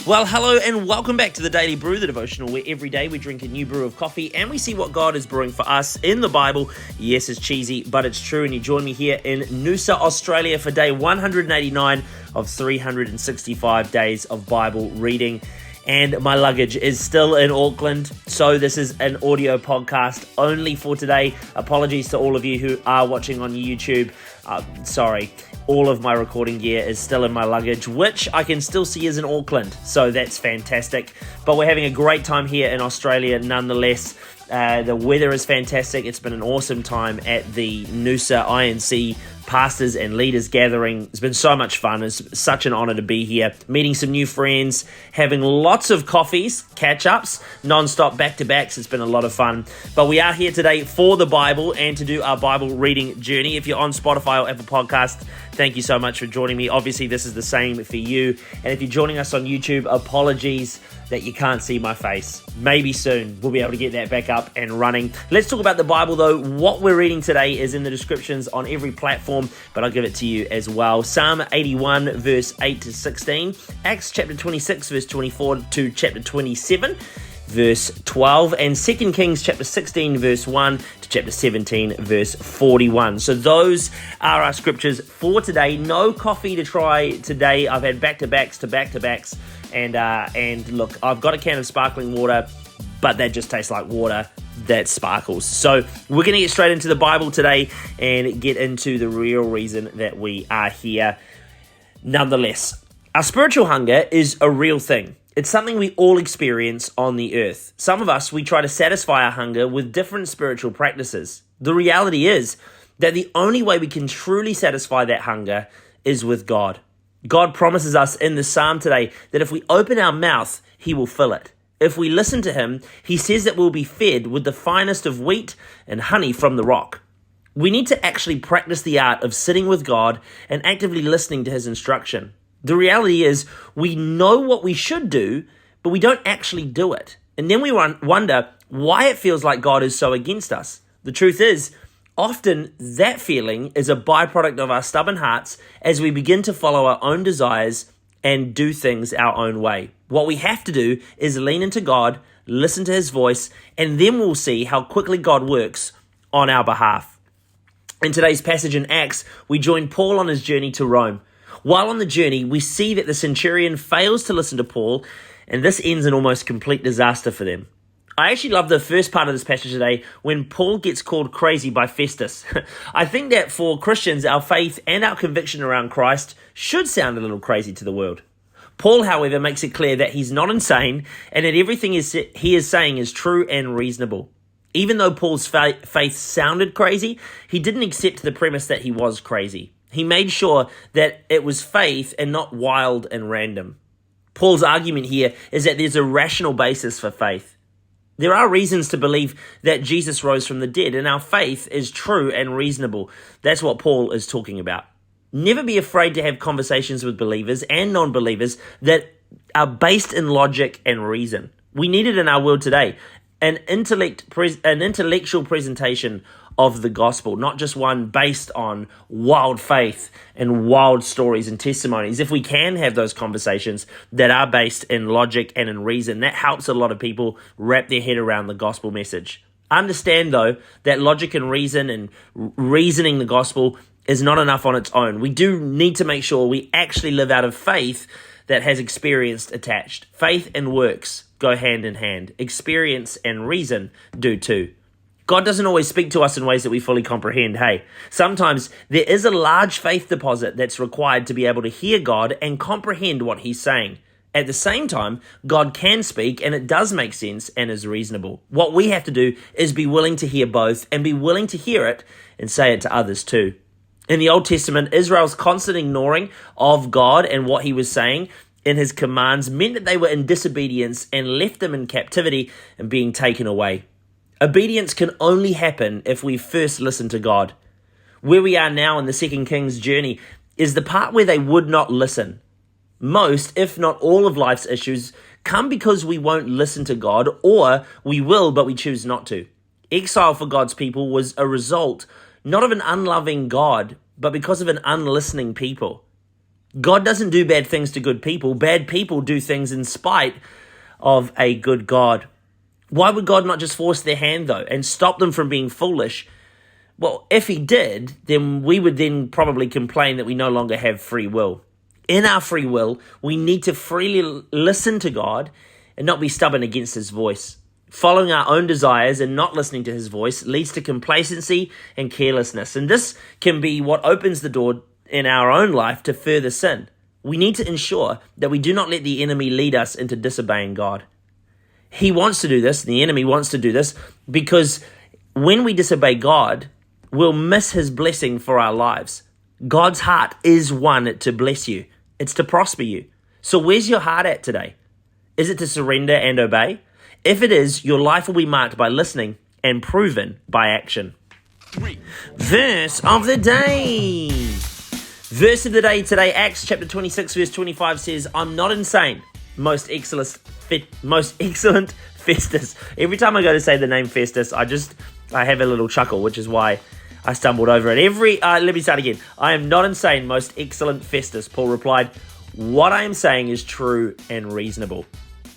Well, hello and welcome back to the Daily Brew, the devotional, where every day we drink a new brew of coffee and we see what God is brewing for us in the Bible. Yes, it's cheesy, but it's true. And you join me here in Noosa, Australia for day 189 of 365 days of Bible reading. And my luggage is still in Auckland, so this is an audio podcast only for today. Apologies to all of you who are watching on YouTube. Sorry. All of my recording gear is still in my luggage, which I can still see is in Auckland, so that's fantastic. But we're having a great time here in Australia nonetheless. The weather is fantastic. It's been an awesome time at the Noosa INC Pastors and Leaders Gathering. It's been so much fun. It's such an honor to be here, meeting some new friends, having lots of coffees, catch-ups, non-stop back-to-backs. It's been a lot of fun. But we are here today for the Bible and to do our Bible reading journey. If you're on Spotify or Apple Podcasts, thank you so much for joining me. Obviously, this is the same for you. And if you're joining us on YouTube, apologies that you can't see my face. Maybe soon we'll be able to get that back up and running. Let's talk about the Bible though. What we're reading today is in the descriptions on every platform, but I'll give it to you as well. Psalm 81 verse 8 to 16, Acts chapter 26 verse 24 to chapter 27 verse 12, and 2 Kings chapter 16 verse 1 to chapter 17 verse 41. So those are our scriptures for today. No coffee to try today. I've had back-to-backs to back-to-backs, and look, I've got a can of sparkling water, but that just tastes like water that sparkles. So we're going to get straight into the Bible today and get into the real reason that we are here. Nonetheless, our spiritual hunger is a real thing. It's something we all experience on the earth. Some of us, we try to satisfy our hunger with different spiritual practices. The reality is that the only way we can truly satisfy that hunger is with God. God promises us in the psalm today that if we open our mouth, He will fill it. If we listen to Him, He says that we'll be fed with the finest of wheat and honey from the rock. We need to actually practice the art of sitting with God and actively listening to His instruction. The reality is we know what we should do, but we don't actually do it. And then we wonder why it feels like God is so against us. The truth is, often that feeling is a byproduct of our stubborn hearts as we begin to follow our own desires and do things our own way. What we have to do is lean into God, listen to His voice, and then we'll see how quickly God works on our behalf. In today's passage in Acts, we join Paul on his journey to Rome. While on the journey, we see that the centurion fails to listen to Paul, and this ends in almost complete disaster for them. I actually love the first part of this passage today when Paul gets called crazy by Festus. I think that for Christians, our faith and our conviction around Christ should sound a little crazy to the world. Paul, however, makes it clear that he's not insane and that everything he is saying is true and reasonable. Even though Paul's faith sounded crazy, he didn't accept the premise that he was crazy. He made sure that it was faith and not wild and random. Paul's argument here is that there's a rational basis for faith. There are reasons to believe that Jesus rose from the dead, and our faith is true and reasonable. That's what Paul is talking about. Never be afraid to have conversations with believers and non-believers that are based in logic and reason. We need it in our world today. An intellectual presentation of the gospel, not just one based on wild faith and wild stories and testimonies. If we can have those conversations that are based in logic and in reason, that helps a lot of people wrap their head around the gospel message. Understand, though, that logic and reason and reasoning the gospel is not enough on its own. We do need to make sure we actually live out of faith that has experience attached. Faith and works go hand in hand. Experience and reason do too. God doesn't always speak to us in ways that we fully comprehend, hey. Sometimes there is a large faith deposit that's required to be able to hear God and comprehend what He's saying. At the same time, God can speak and it does make sense and is reasonable. What we have to do is be willing to hear both and be willing to hear it and say it to others too. In the Old Testament, Israel's constant ignoring of God and what He was saying in His commands meant that they were in disobedience and left them in captivity and being taken away. Obedience can only happen if we first listen to God. Where we are now in the 2 Kings journey is the part where they would not listen. Most, if not all of life's issues come because we won't listen to God, or we will, but we choose not to. Exile for God's people was a result not of an unloving God, but because of an unlistening people. God doesn't do bad things to good people. Bad people do things in spite of a good God. Why would God not just force their hand, though, and stop them from being foolish? Well, if he did, then we would then probably complain that we no longer have free will. In our free will, we need to freely listen to God and not be stubborn against his voice. Following our own desires and not listening to his voice leads to complacency and carelessness. And this can be what opens the door in our own life to further sin. We need to ensure that we do not let the enemy lead us into disobeying God. He wants to do this, the enemy wants to do this, because when we disobey God, we'll miss his blessing for our lives. God's heart is one to bless you. It's to prosper you. So where's your heart at today? Is it to surrender and obey? If it is, your life will be marked by listening and proven by action. Verse of the day. Verse of the day today, Acts chapter 26, verse 25 says, I'm not insane, most excellent Festus. Every time I go to say the name Festus, I have a little chuckle, which is why I stumbled over it. Let me start again. I am not insane, most excellent Festus. Paul replied, what I am saying is true and reasonable.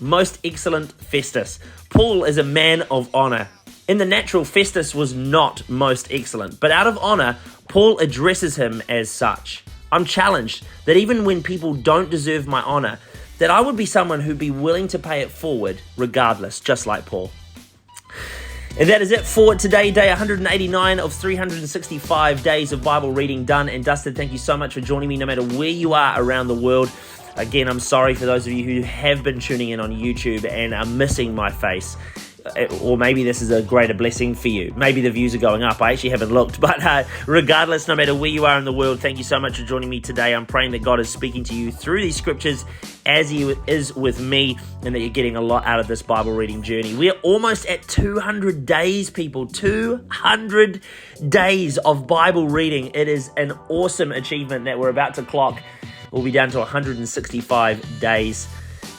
Most excellent Festus. Paul is a man of honor. In the natural, Festus was not most excellent, but out of honor, Paul addresses him as such. I'm challenged that even when people don't deserve my honor, that I would be someone who'd be willing to pay it forward regardless, just like Paul. And that is it for today, day 189 of 365 days of Bible reading done and dusted. Thank you so much for joining me no matter where you are around the world. Again, I'm sorry for those of you who have been tuning in on YouTube and are missing my face. Or maybe this is a greater blessing for you. Maybe the views are going up. I actually haven't looked. But regardless, no matter where you are in the world, thank you so much for joining me today. I'm praying that God is speaking to you through these scriptures as he is with me, and that you're getting a lot out of this Bible reading journey. We're almost at 200 days, people. 200 days of Bible reading. It is an awesome achievement that we're about to clock. We'll be down to 165 days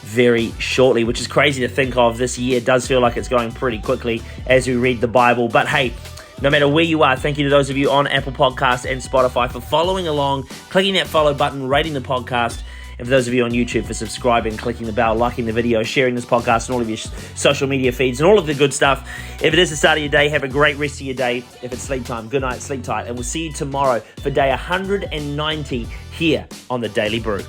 very shortly, which is crazy to think of. This year does feel like it's going pretty quickly as we read the Bible. But hey, no matter where you are, thank you to those of you on Apple Podcasts and Spotify for following along, clicking that follow button, rating the podcast. And for those of you on YouTube, for subscribing, clicking the bell, liking the video, sharing this podcast and all of your social media feeds and all of the good stuff. If it is the start of your day, have a great rest of your day. If it's sleep time, good night, sleep tight. And we'll see you tomorrow for day 190 here on the Daily Brew.